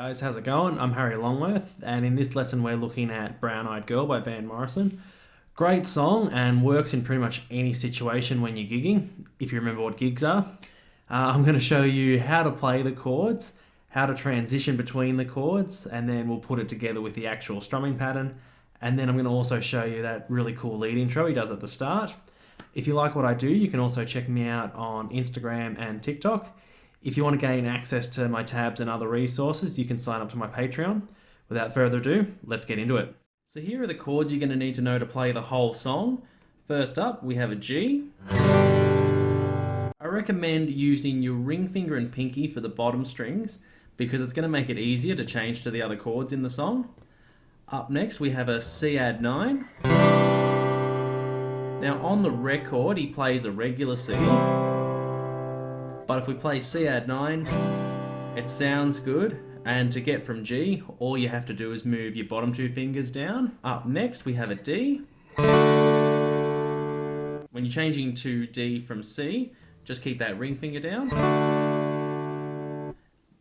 Guys, how's it going? I'm Harry Longworth, and in this lesson we're looking at Brown Eyed Girl by Van Morrison. Great song and works in pretty much any situation when you're gigging, if you remember what gigs are. I'm going to show you how to play the chords, how to transition between the chords, and then we'll put it together with the actual strumming pattern. And then I'm going to also show you that really cool lead intro he does at the start. If you like what I do, you can also check me out on Instagram and TikTok. If you want to gain access to my tabs and other resources, you can sign up to my Patreon. Without further ado, let's get into it. So here are the chords you're going to need to know to play the whole song. First up, we have a G. I recommend using your ring finger and pinky for the bottom strings because it's going to make it easier to change to the other chords in the song. Up next, we have a C add 9. Now on the record, he plays a regular C. But if we play C add 9, it sounds good, and to get from G, all you have to do is move your bottom two fingers down. Up next, we have a D. When you're changing to D from C, just keep that ring finger down.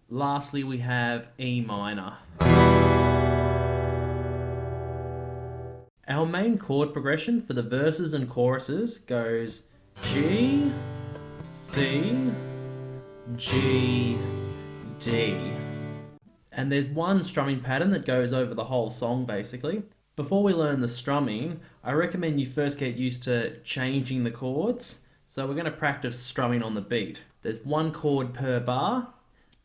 Lastly, we have E minor. Our main chord progression for the verses and choruses goes G, C, G, D. And there's one strumming pattern that goes over the whole song basically. Before we learn the strumming, I recommend you first get used to changing the chords. So we're going to practice strumming on the beat. There's one chord per bar.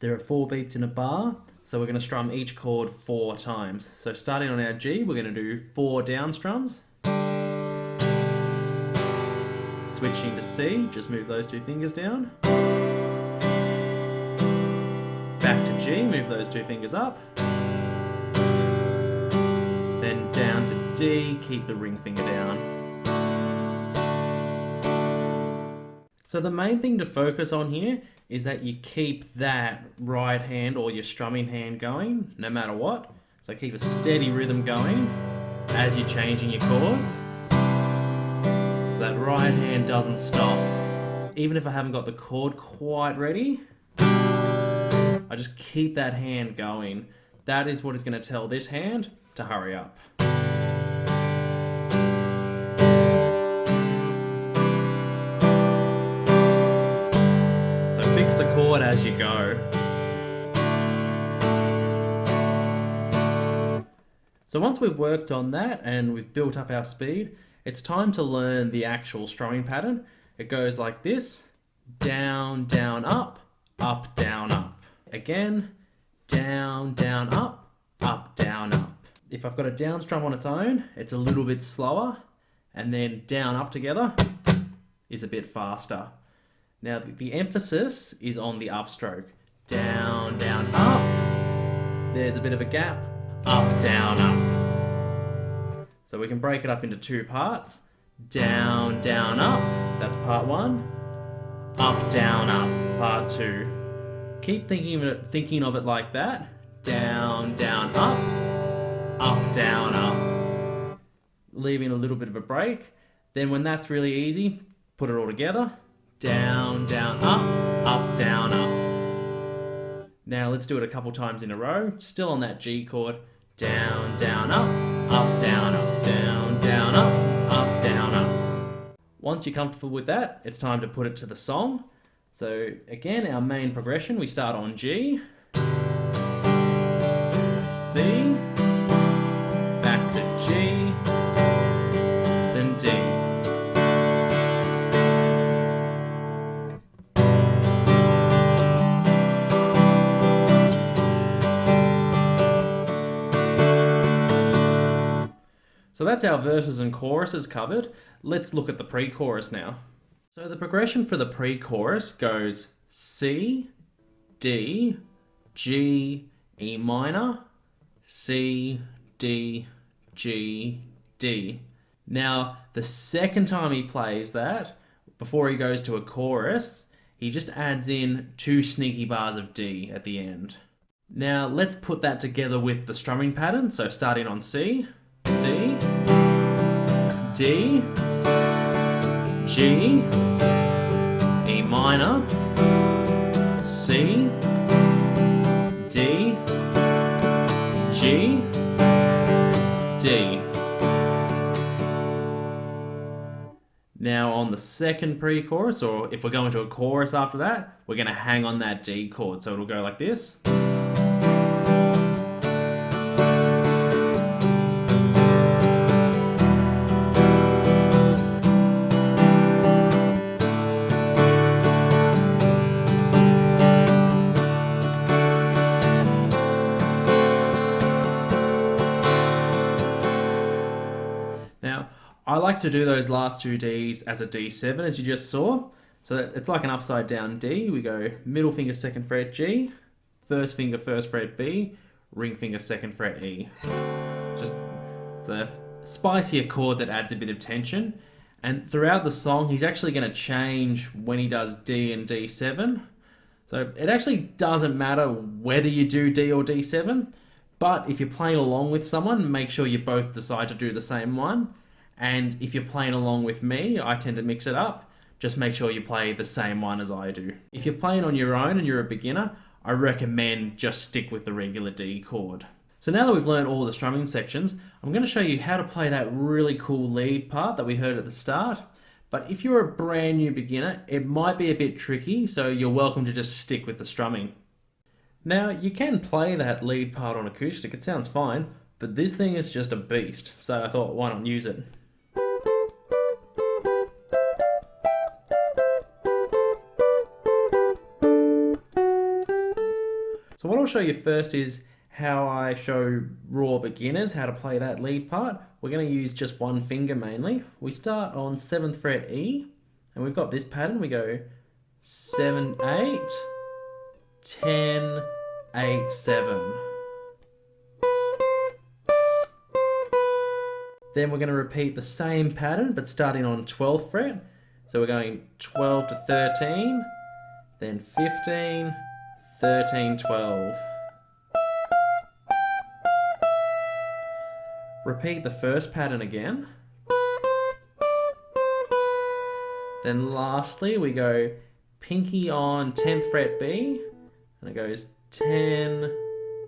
There are 4 beats in a bar. So we're going to strum each chord 4 times. So starting on our G, we're going to do 4 down strums. Switching to C, just move those 2 fingers down. Back to G, move those 2 fingers up. Then down to D, keep the ring finger down. So the main thing to focus on here is that you keep that right hand or your strumming hand going no matter what. So keep a steady rhythm going as you're changing your chords. So that right hand doesn't stop. Even if I haven't got the chord quite ready, I just keep that hand going. That is what is going to tell this hand to hurry up. So fix the chord as you go. So once we've worked on that and we've built up our speed, it's time to learn the actual strumming pattern. It goes like this: down, down, up, down, up. Again, down, down, up, down, up. If I've got a down strum on its own, it's a little bit slower, and then down, up together is a bit faster. Now the emphasis is on the upstroke. Down, down, up. There's a bit of a gap. Up, down, up. So we can break it up into 2 parts. Down, down, up. That's part 1. Up, down, up. Part 2. Keep thinking of it like that. Down, down, up, down, up. Leaving a little bit of a break. Then when that's really easy, put it all together. Down, down, up, down, up. Now let's do it a couple times in a row. Still on that G chord. Down, down, up, down, up, down, down, up, down, up. Once you're comfortable with that, it's time to put it to the song. So again, our main progression, we start on G, C, back to G, then D. So that's our verses and choruses covered. Let's look at the pre-chorus now. So the progression for the pre-chorus goes C, D, G, E minor, C, D, G, D. Now, the second time he plays that, before he goes to a chorus, he just adds in 2 sneaky bars of D at the end. Now, let's put that together with the strumming pattern. So starting on C, C, D, G, E minor, C, D, D. Now on the second pre-chorus, or if we're going to a chorus after that, we're going to hang on that D chord. So it'll go like this. Now, I like to do those last two Ds as a D7, as you just saw. So it's like an upside down D. We go middle finger, second fret G, first finger, first fret B, ring finger, second fret E. Just, it's a spicier chord that adds a bit of tension. And throughout the song, he's actually going to change when he does D and D7. So it actually doesn't matter whether you do D or D7. But if you're playing along with someone, make sure you both decide to do the same one. And if you're playing along with me, I tend to mix it up. Just make sure you play the same one as I do. If you're playing on your own and you're a beginner, I recommend just stick with the regular D chord. So now that we've learned all the strumming sections, I'm going to show you how to play that really cool lead part that we heard at the start. But if you're a brand new beginner, it might be a bit tricky, so you're welcome to just stick with the strumming. Now, you can play that lead part on acoustic, it sounds fine, but this thing is just a beast, so I thought, why not use it? So what I'll show you first is how I show raw beginners how to play that lead part. We're going to use just one finger mainly. We start on 7th fret E, and we've got this pattern. We go 7, 8, 10, 8, 7. Then we're going to repeat the same pattern, but starting on 12th fret. So we're going 12 to 13, then 15, 13, 12. Repeat the first pattern again. Then lastly, we go pinky on 10th fret B, and it goes 10,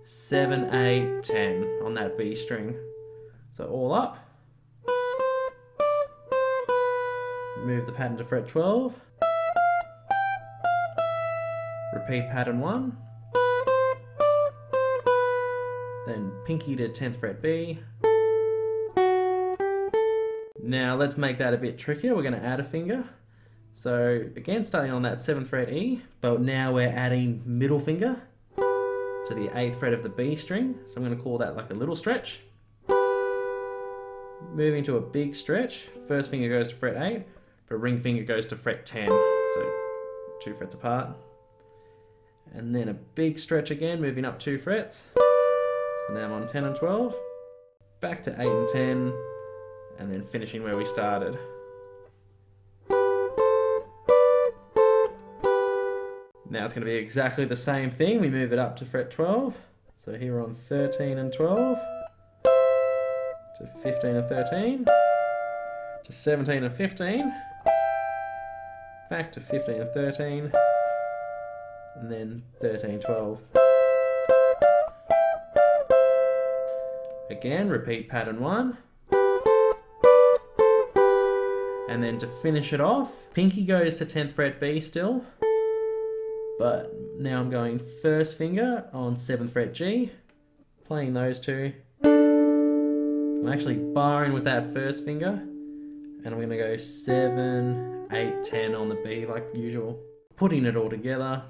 7, 8, 10 on that B string. So all up. Move the pattern to fret 12. Repeat pattern 1. Then pinky to 10th fret B. Now let's make that a bit trickier. We're going to add a finger. So again, starting on that 7th fret E, but now we're adding middle finger to the 8th fret of the B string. So I'm going to call that like a little stretch. Moving to a big stretch. First finger goes to fret 8, but ring finger goes to fret 10. So 2 frets apart. And then a big stretch again, moving up 2 frets. So now I'm on 10 and 12. Back to 8 and 10. And then finishing where we started. Now it's going to be exactly the same thing. We move it up to fret 12. So here we're on 13 and 12. To 15 and 13. To 17 and 15. Back to 15 and 13. And then 13, 12. Again, repeat pattern 1. And then to finish it off, pinky goes to 10th fret B still. But now I'm going first finger on 7th fret G. Playing those two. I'm actually barring with that first finger. And I'm going to go 7, 8, 10 on the B like usual. Putting it all together.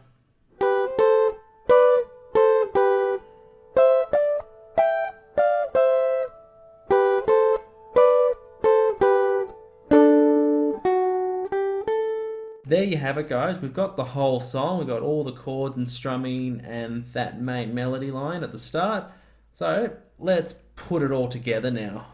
There you have it, guys. We've got the whole song. We've got all the chords and strumming and that main melody line at the start. So let's put it all together now.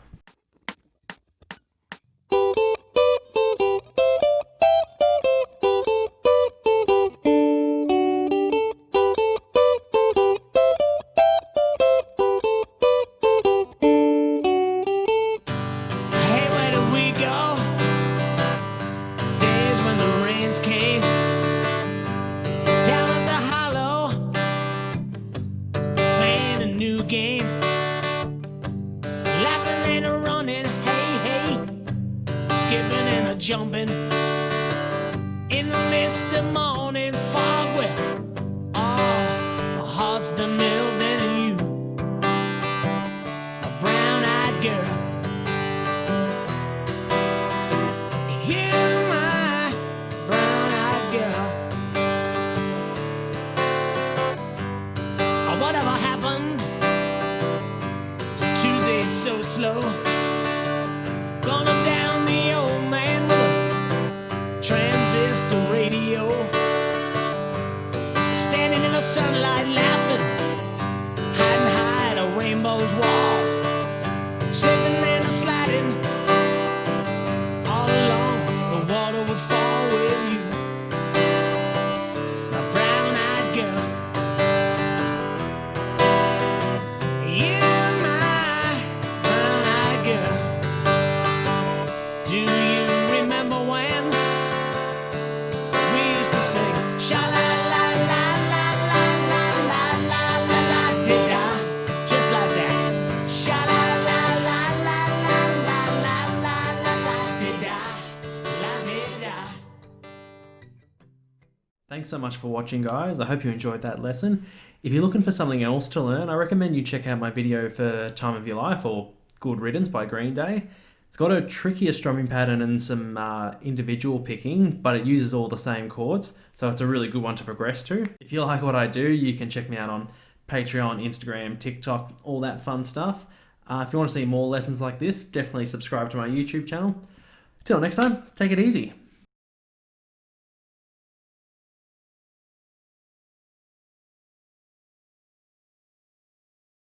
Game, laughing skipping and a jumping in the mist of morning fog where my heart's the milled in you, a brown-eyed girl. You're my brown-eyed girl. Whatever happened to Tuesday so slow? Gonna down the old man with a transistor radio, standing in the sunlight laughing, hiding high at a rainbow's wall, slipping and a sliding all along the water would fall with you, my brown-eyed girl. You're my brown-eyed girl. Do you remember when we used to sing sha-la-la-la-la-la-la-la-la-la-la-la-la-la-da, just like that? Sha-la-la-la-la-la-la-la-la-la-da-da. Thanks so much for watching, guys. I hope you enjoyed that lesson. If you're looking for something else to learn, I recommend you check out my video for Time of Your Life, or Good Riddance by Green Day. It's got a trickier strumming pattern and some individual picking, but it uses all the same chords, so it's a really good one to progress to. If you like what I do, you can check me out on Patreon, Instagram, TikTok, all that fun stuff. If you want to see more lessons like this, definitely subscribe to my YouTube channel. Till next time, take it easy.